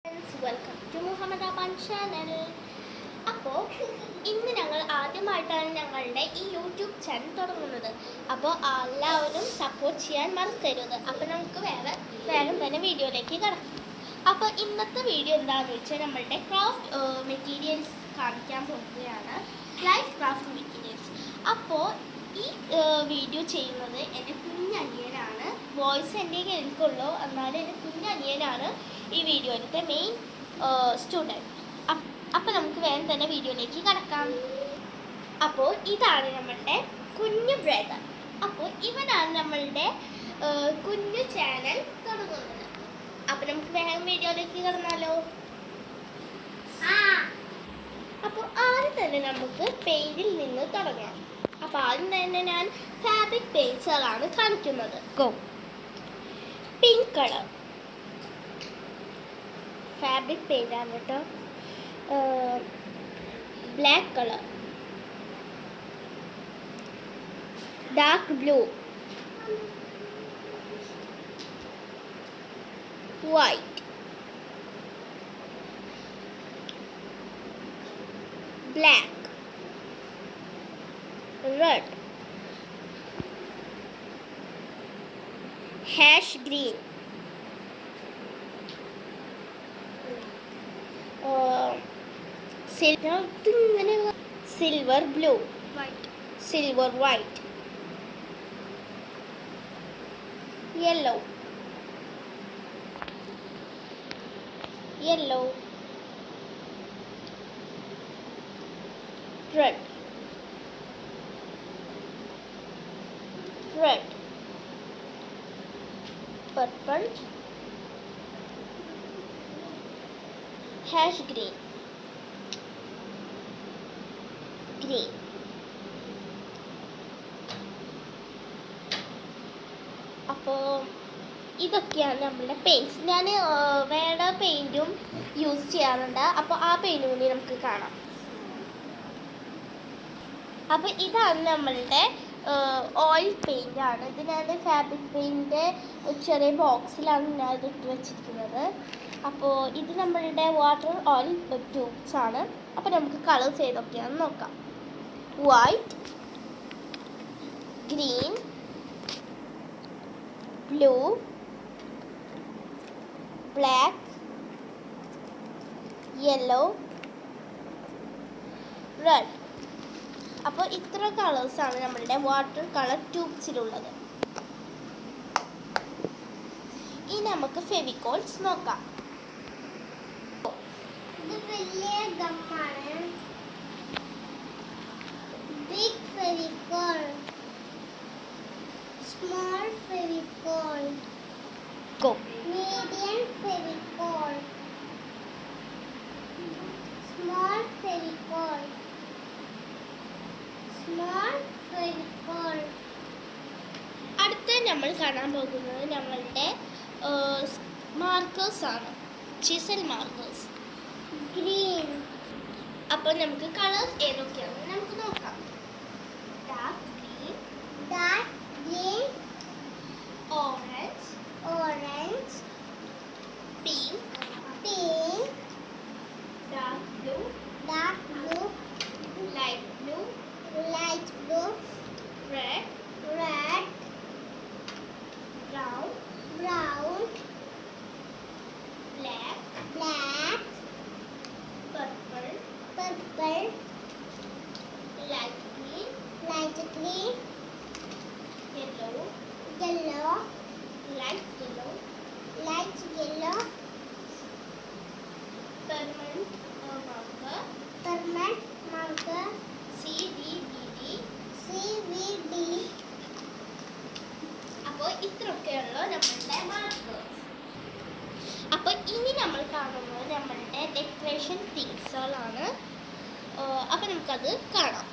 Welcome to Muhammad Aban channel. അപ്പോൾ ഇന്ന് ഞങ്ങൾ ആദ്യമായിട്ടാണ് ഞങ്ങളുടെ ഈ യൂട്യൂബ് ചാനൽ തുടങ്ങുന്നത്. അപ്പോൾ എല്ലാവരും സപ്പോർട്ട് ചെയ്യാൻ മറക്കരുത്. അപ്പോൾ നമുക്ക് വേഗം തന്നെ വീഡിയോയിലേക്ക് കിടക്കാം. അപ്പോൾ ഇന്നത്തെ വീഡിയോ എന്താണെന്ന് വെച്ചാൽ നമ്മളുടെ ക്രാഫ്റ്റ് മെറ്റീരിയൽസ് കാണിക്കാൻ പോകുകയാണ്. Life craft materials. അപ്പോൾ ഈ വീഡിയോ ചെയ്യുന്നത് എൻ്റെ കുഞ്ഞനിയനാണ്. വോയിസ് എൻ്റെ എനിക്കുള്ളൂ, എന്നാലും എൻ്റെ കുഞ്ഞനിയനാണ് ഈ വീഡിയോയിലത്തെ മെയിൻ സ്റ്റുഡൻറ്റ്. അപ്പോൾ നമുക്ക് വേഗം തന്നെ വീഡിയോയിലേക്ക് കടക്കാം. അപ്പോൾ ഇതാണ് നമ്മളുടെ കുഞ്ഞു ബ്രദർ. അപ്പോൾ ഇവനാണ് നമ്മളുടെ കുഞ്ഞു ചാനൽ തുടങ്ങുന്നത്. അപ്പോൾ നമുക്ക് വേഗം വീഡിയോയിലേക്ക് കടന്നാലോ. അപ്പോൾ ആദ്യം തന്നെ നമുക്ക് പെയിൻറ്റിൽ നിന്ന് തുടങ്ങാം. അപ്പോൾ ആദ്യം തന്നെ ഞാൻ ഫാബ്രിക് പെയിൻറ്റ്സുകളാണ് കാണിക്കുന്നത്. പിങ്ക് കളർ ഫാബ്രിക് പെയിൻ്റ് ആണ് കേട്ടോ. Black colour, dark blue, white, black, red, hash green, silver blue, silver white, yellow, red, purple, hash green, green. അപ്പോൾ ഇതൊക്കെയാണ് നമ്മളുടെ പെയിൻറ്റ്സ്. ഞാൻ വേറെ പെയിൻറ്റും യൂസ് ചെയ്യാറുണ്ട്. അപ്പോൾ ആ പെയിൻറ്റും കൂടി നമുക്ക് കാണാം. അപ്പോൾ ഇതാണ് നമ്മളുടെ ഓയിൽ പെയിൻ്റ് ആണ്. ഇത് ഞാൻ ഫാബ്രിക് പെയിൻറ്റിൻ്റെ ചെറിയ ബോക്സിലാണ് ഞാൻ ഇത് ഇട്ട് വെച്ചിരിക്കുന്നത്. അപ്പോൾ ഇത് നമ്മളുടെ വാട്ടർ ഓയിൽ ട്യൂബ്സ് ആണ്. അപ്പോൾ നമുക്ക് കളേഴ്സ് ഏതൊക്കെയാണെന്ന് നോക്കാം. White, green, blue, black, yellow, red. അപ്പോൾ ഇത്ര കളേഴ്സാണ് നമ്മളുടെ വാട്ടർ കളർ ട്യൂബ്സിലുള്ളത്. ഇനി നമുക്ക് ഫെവിക്കോൾസ് നോക്കാം. ഇത് വലിയ ഗമ്മാണ്. Big Fevicol, small Fevicol, medium Fevicol, small Fevicol, അടുത്ത നമ്മൾ കാണാൻ പോകുന്നത് നമ്മളുടെ മാർക്കേഴ്സ് ആണ്. Chisel markers. ഗ്രീൻ. അപ്പോൾ നമുക്ക് കളേഴ്സ് ഏതൊക്കെയാണെന്ന് നമുക്ക് നോക്കാം. Dark green, orange, pink, dark blue, light blue, red, brown, black, purple, light green, yellow, light yellow, permanent marker, CVD. അപ്പോൾ ഇത്രയൊക്കെയുള്ള നമ്മളുടെ മാർക്കേഴ്സ്. അപ്പോൾ ഇനി നമ്മൾ കാണുന്നത് നമ്മളുടെ ഡെക്കറേഷൻ തിങ്സുകളാണ്. അപ്പോൾ നമുക്കത് കാണാം.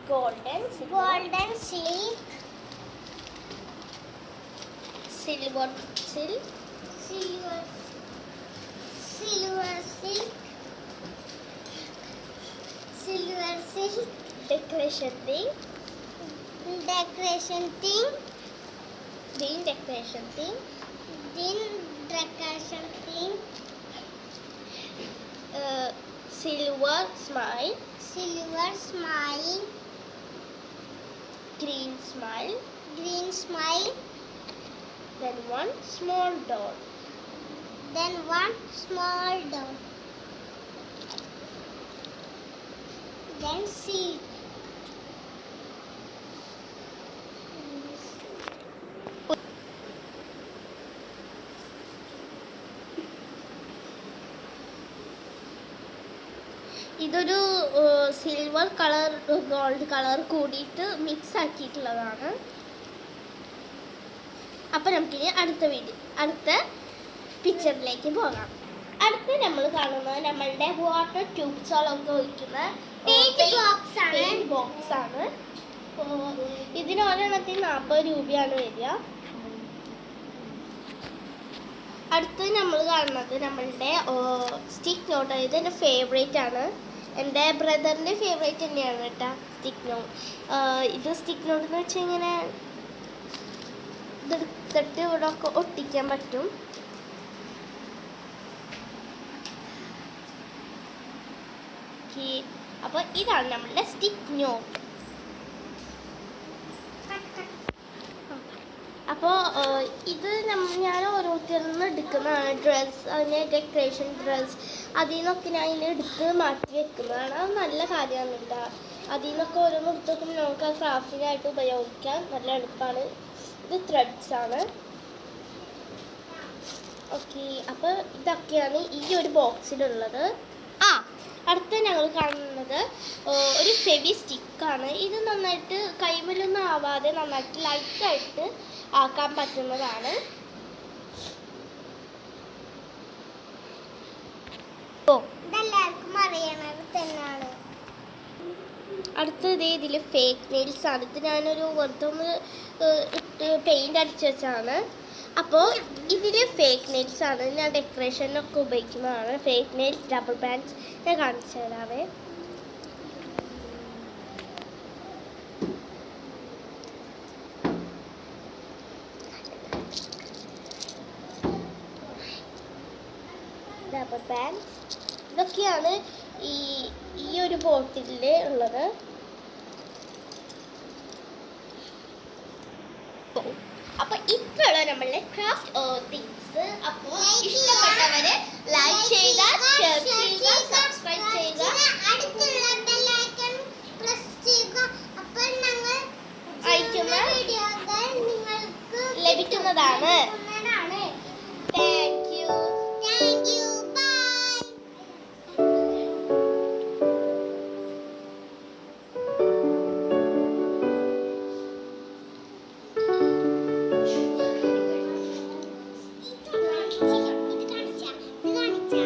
Golden silk, silver silk decoration thing, Green decoration theme. Silver smile. Green smile. Then one small door. Then seat. ഇതൊരു സിൽവർ കളർ ഗോൾഡ് കളർ കൂടിയിട്ട് മിക്സ് ആക്കിയിട്ടുള്ളതാണ്. അപ്പം നമുക്കിനി അടുത്ത പിക്ചറിലേക്ക് പോകാം. അടുത്ത് നമ്മൾ കാണുന്നത് നമ്മളുടെ വാട്ടർ ട്യൂബ്സുകളൊക്കെ ഒഴിക്കുന്ന ബോക്സ് ആണ്. ഇതിന് ഒരെണ്ണത്തിന് 40 രൂപയാണ് വരിക. അടുത്ത് നമ്മൾ കാണുന്നത് നമ്മളുടെ സ്റ്റിക്ക് നോട്ട്. ഇത് എൻ്റെ ഫേവറേറ്റ് ആണ്. എൻ്റെ ബ്രദറിൻ്റെ ഫേവറേറ്റ് തന്നെയാണ് കേട്ടോ സ്റ്റിക്ക് നോട്ട്. ഇത് സ്റ്റിക്ക് നോട്ട് എന്ന് വെച്ചാൽ ഇങ്ങനെ ഇതെടുത്തിട്ട് ഇവിടെ ഒക്കെ ഒട്ടിക്കാൻ പറ്റും. അപ്പോൾ ഇതാണ് നമ്മളുടെ സ്റ്റിക്ക് നോട്ട്. അപ്പോൾ ഇത് ഞാൻ ഓരോരുത്തരിൽ നിന്ന് എടുക്കുന്നതാണ്. ഡ്രസ്സ്, അതിന് ഡെക്കറേഷൻ ഡ്രസ്സ്, അതിൽ നിന്നൊക്കെ ഞാൻ ഇതിനെ എടുത്ത് മാറ്റി വെക്കുന്നതാണ്. അത് നല്ല കാര്യമാണ് കേട്ടോ. അതിൽ നിന്നൊക്കെ ഓരോന്ന് എടുത്ത് വെക്കുമ്പോൾ നമുക്ക് ആ ക്രാഫ്റ്റിനായിട്ട് ഉപയോഗിക്കാൻ നല്ല എളുപ്പമാണ്. ഇത് ത്രെഡ്സ് ആണ്. ഓക്കെ, അപ്പോൾ ഇതൊക്കെയാണ് ഈ ഒരു ബോക്സിലുള്ളത്. അടുത്ത ഞങ്ങൾ കാണുന്നത് ഒരു ഫെവി സ്റ്റിക്കാണ്. ഇത് നന്നായിട്ട് കൈമലൊന്നും ആവാതെ നന്നായിട്ട് ലൈറ്റായിട്ട് ആക്കാൻ പറ്റുന്നതാണ്. ഇതെല്ലാവർക്കും അറിയണത് തന്നെയാണ്. അടുത്തത് ഇതിൽ ഫേക്ക് നെയിൽസ് ആണ്. ഇത് ഞാനൊരു വെറുതെ ഒന്ന് പെയിൻ്റ് അടിച്ച് വെച്ചാണ്. അപ്പോൾ ഇതിൽ ഫേക്ക് നെയിൽസ് ആണ്. ഞാൻ ഡെക്കറേഷനൊക്കെ ഉപയോഗിക്കുന്നതാണ്. ഫേക്ക് നെയിൽസ് ഡബിൾ ബാൻഡ്സ് ഞാൻ കാണിച്ചു തരാവേ. ഡബിൾ ബാൻഡ് ഇതൊക്കെയാണ് ഈ ഒരു ബോട്ടിലിൽ ഉള്ളത്. അപ്പോൾ ഇത്രയുള്ള നമ്മളുടെ ക്രാഫ്റ്റ് തിങ്സ്. അപ്പോൾ ഇഷ്ടപ്പെട്ടവര് ലൈക്ക് ചെയ്യുക, ഷെയർ ചെയ്യുക, സബ്സ്ക്രൈബ് ചെയ്യുക, അടുത്തുള്ള ബെൽ ഐക്കൺ പ്രസ് ചെയ്യുക. അപ്പോൾ ഞങ്ങൾ അയക്കുന്ന വീഡിയോകൾ നിങ്ങൾക്ക് ലഭിക്കുന്നതാണ്.